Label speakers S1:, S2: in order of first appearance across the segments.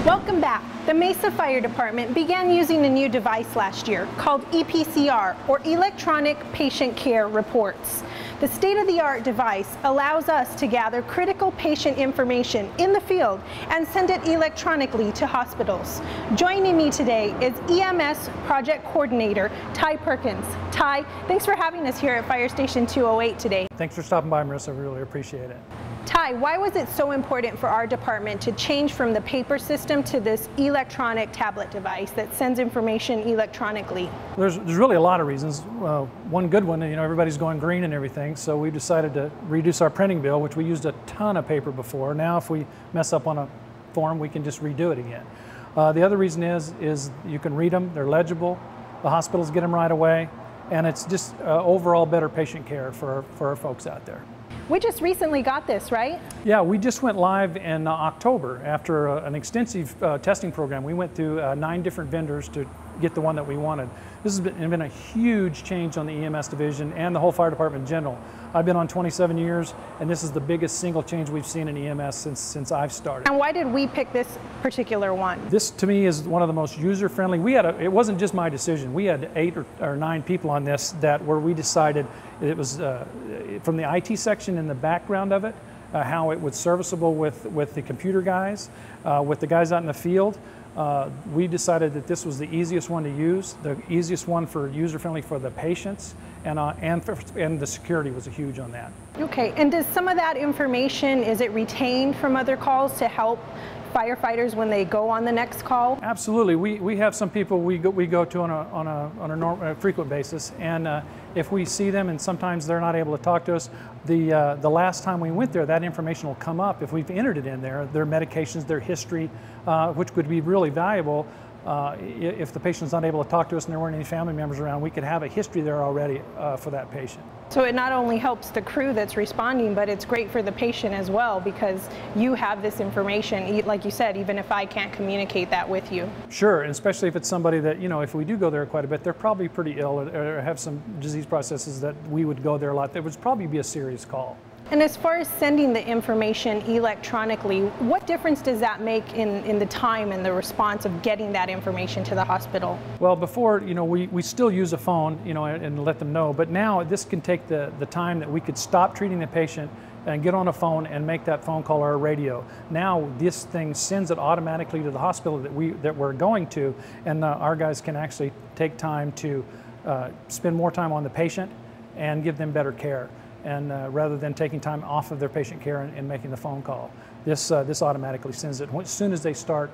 S1: Welcome back. The Mesa Fire Department began using a new device last year called EPCR, or Electronic Patient Care Reports. The state-of-the-art device allows us to gather critical patient information in the field and send it electronically to hospitals. Joining me today is EMS Project Coordinator Ty Perkins. Ty, thanks for having us here at Fire Station 208 today.
S2: Thanks for stopping by, Marissa. We really appreciate it.
S1: Ty, why was it so important for our department to change from the paper system to this electronic tablet device that sends information electronically?
S2: There's really a lot of reasons. One good one, everybody's going green and everything, so we decided to reduce our printing bill, which we used a ton of paper before. Now if we mess up on a form, we can just redo it again. The other reason is you can read them, they're legible, the hospitals get them right away, and it's just overall better patient care for our folks out there.
S1: We just recently got this, right?
S2: Yeah, we just went live in October after an extensive testing program. We went through 9 different vendors to get the one that we wanted. This has been a huge change on the EMS division and the whole fire department in general. I've been on 27 years, and this is the biggest single change we've seen in EMS since I've started.
S1: And why did we pick this particular one?
S2: This, to me, is one of the most user-friendly. It wasn't just my decision. We had 8 or 9 people on this where we decided it was from the IT section in the background of it, how it was serviceable with the computer guys, with the guys out in the field. We decided that this was the easiest one to use, the easiest one for user-friendly for the patients, and the security was huge on that.
S1: Okay, and does some of that information, is it retained from other calls to help firefighters when they go on the next call?
S2: Absolutely. We have some people we go to on a frequent basis, and if we see them and sometimes they're not able to talk to us, the last time we went there, that information will come up if we've entered it in there, their medications, their history, which would be really valuable. If the patient's not able to talk to us and there weren't any family members around, we could have a history there already for that patient.
S1: So it not only helps the crew that's responding, but it's great for the patient as well, because you have this information, like you said, even if I can't communicate that with you.
S2: Sure, and especially if it's somebody that, if we do go there quite a bit, they're probably pretty ill or have some disease processes that we would go there a lot. That would probably be a serious call.
S1: And as far as sending the information electronically, what difference does that make in the time and the response of getting that information to the hospital?
S2: Well, before, we still use a phone, and let them know, but now this can take the time that we could stop treating the patient and get on a phone and make that phone call or a radio. Now this thing sends it automatically to the hospital that we're going to, and our guys can actually take time to spend more time on the patient and give them better care. And rather than taking time off of their patient care and making the phone call. This automatically sends it. As soon as they start,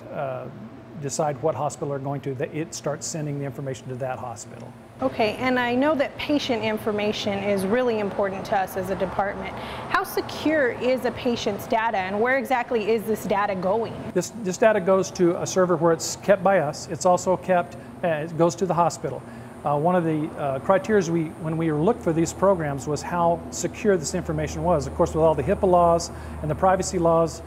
S2: decide what hospital they're going to, it starts sending the information to that hospital.
S1: Okay, and I know that patient information is really important to us as a department. How secure is a patient's data, and where exactly is this data going? This
S2: data goes to a server where it's kept by us. It's also kept, it goes to the hospital. One of the criteria when we looked for these programs was how secure this information was. Of course, with all the HIPAA laws and the privacy laws,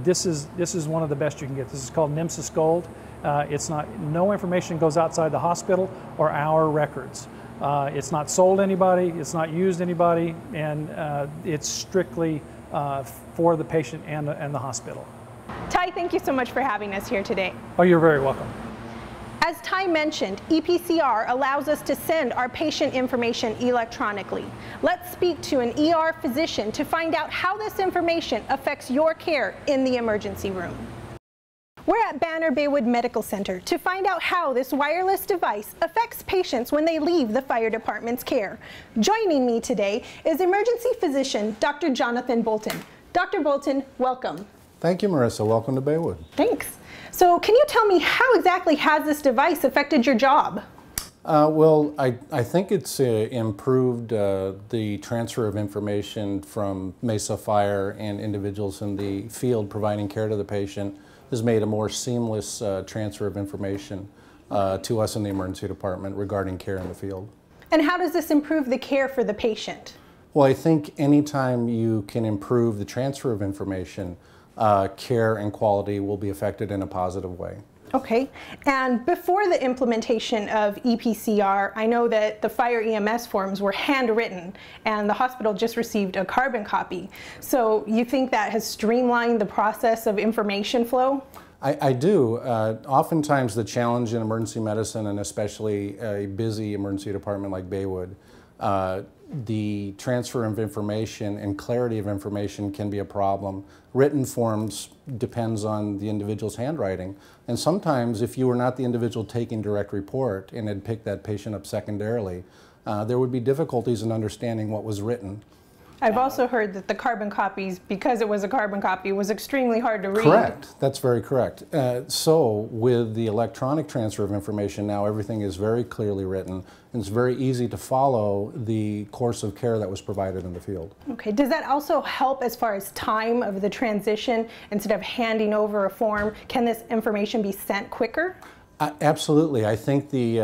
S2: this is one of the best you can get. This is called NMSIS Gold. No information goes outside the hospital or our records. It's not sold to anybody, it's not used to anybody, and it's strictly for the patient and the hospital.
S1: Ty, thank you so much for having us here today.
S2: Oh, you're very welcome.
S1: As Ty mentioned, EPCR allows us to send our patient information electronically. Let's speak to an ER physician to find out how this information affects your care in the emergency room. We're at Banner Baywood Medical Center to find out how this wireless device affects patients when they leave the fire department's care. Joining me today is emergency physician Dr. Jonathan Bolton. Dr. Bolton, welcome.
S3: Thank you, Marissa. Welcome to Baywood.
S1: Thanks. So can you tell me how exactly has this device affected your job?
S3: Well, I think it's improved the transfer of information from Mesa Fire and individuals in the field providing care to the patient has made a more seamless transfer of information to us in the emergency department regarding care in the field.
S1: And how does this improve the care for the patient?
S3: Well, I think anytime you can improve the transfer of information, care and quality will be affected in a positive way.
S1: Okay, and before the implementation of EPCR, I know that the fire EMS forms were handwritten and the hospital just received a carbon copy. So you think that has streamlined the process of information flow?
S3: I do. Oftentimes the challenge in emergency medicine, and especially a busy emergency department like Baywood, the transfer of information and clarity of information can be a problem. Written forms depends on the individual's handwriting. And sometimes if you were not the individual taking direct report and had picked that patient up secondarily, there would be difficulties in understanding what was written.
S1: I've also heard that the carbon copies, because it was a carbon copy, was extremely hard to read.
S3: Correct. That's very correct. So with the electronic transfer of information now, everything is very clearly written, and it's very easy to follow the course of care that was provided in the field.
S1: Okay. Does that also help as far as time of the transition? Instead of handing over a form, can this information be sent quicker?
S3: Absolutely. I think the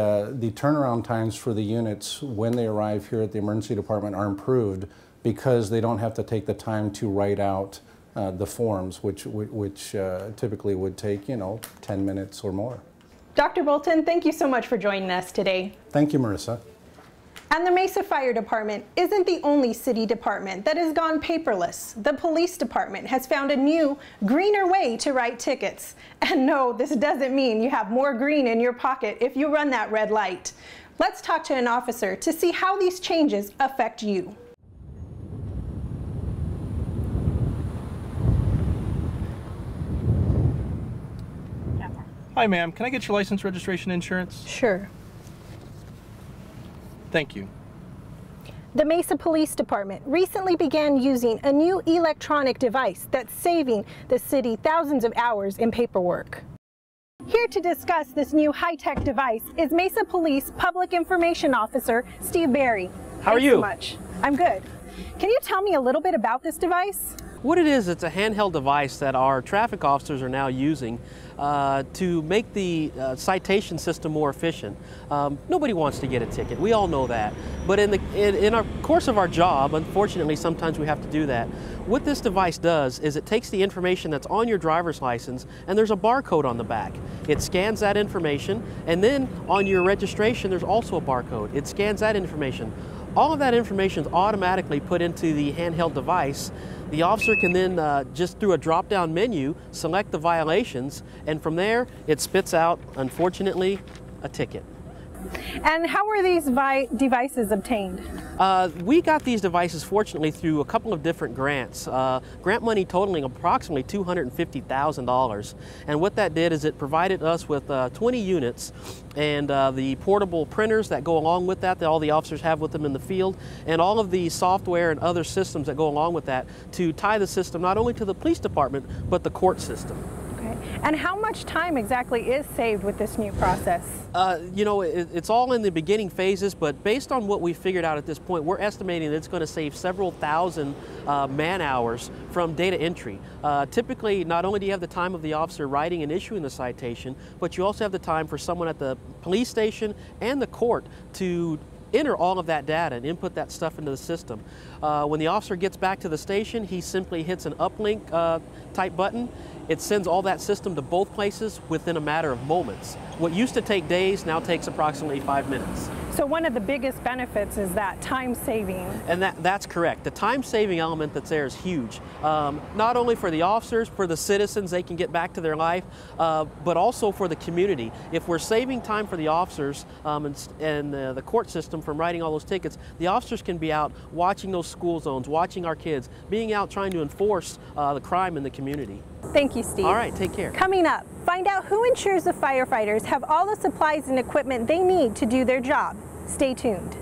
S3: turnaround times for the units when they arrive here at the emergency department are improved, because they don't have to take the time to write out the forms, which typically would take, 10 minutes or more.
S1: Dr. Bolton, thank you so much for joining us today.
S3: Thank you, Marissa.
S1: And the Mesa Fire Department isn't the only city department that has gone paperless. The police department has found a new, greener way to write tickets. And no, this doesn't mean you have more green in your pocket if you run that red light. Let's talk to an officer to see how these changes affect you.
S4: Hi ma'am, can I get your license, registration, insurance?
S1: Sure.
S4: Thank you.
S1: The Mesa Police Department recently began using a new electronic device that's saving the city thousands of hours in paperwork. Here to discuss this new high-tech device is Mesa Police Public Information Officer Steve Berry.
S5: How are you?
S1: Thanks so much. I'm good. Can you tell me a little bit about this device?
S5: What it is, it's a handheld device that our traffic officers are now using to make the citation system more efficient. Nobody wants to get a ticket, we all know that. But in our course of our job, unfortunately, sometimes we have to do that. What this device does is it takes the information that's on your driver's license, and there's a barcode on the back. It scans that information, and then on your registration, there's also a barcode. It scans that information. All of that information is automatically put into the handheld device. The officer can then, just through a drop-down menu, select the violations, and from there, it spits out, unfortunately, a ticket.
S1: And how were these devices obtained?
S5: We got these devices, fortunately, through a couple of different grants. Grant money totaling approximately $250,000. And what that did is it provided us with 20 units and the portable printers that go along with that all the officers have with them in the field, and all of the software and other systems that go along with that to tie the system not only to the police department, but the court system.
S1: Okay. And how much time exactly is saved with this new process?
S5: It's all in the beginning phases, but based on what we figured out at this point, we're estimating that it's going to save several thousand man-hours from data entry. Typically, not only do you have the time of the officer writing and issuing the citation, but you also have the time for someone at the police station and the court to enter all of that data and input that stuff into the system. When the officer gets back to the station, he simply hits an uplink type button. It sends all that system to both places within a matter of moments. What used to take days now takes approximately 5 minutes.
S1: So one of the biggest benefits is that time saving.
S5: And that's correct. The time saving element that's there is huge. Not only for the officers, for the citizens, they can get back to their life, but also for the community. If we're saving time for the officers and the court system from writing all those tickets, the officers can be out watching those school zones, watching our kids, being out trying to enforce the crime in the community.
S1: Thank you, Steve.
S5: All right, take care.
S1: Coming up, find out who ensures the firefighters have all the supplies and equipment they need to do their job. Stay tuned.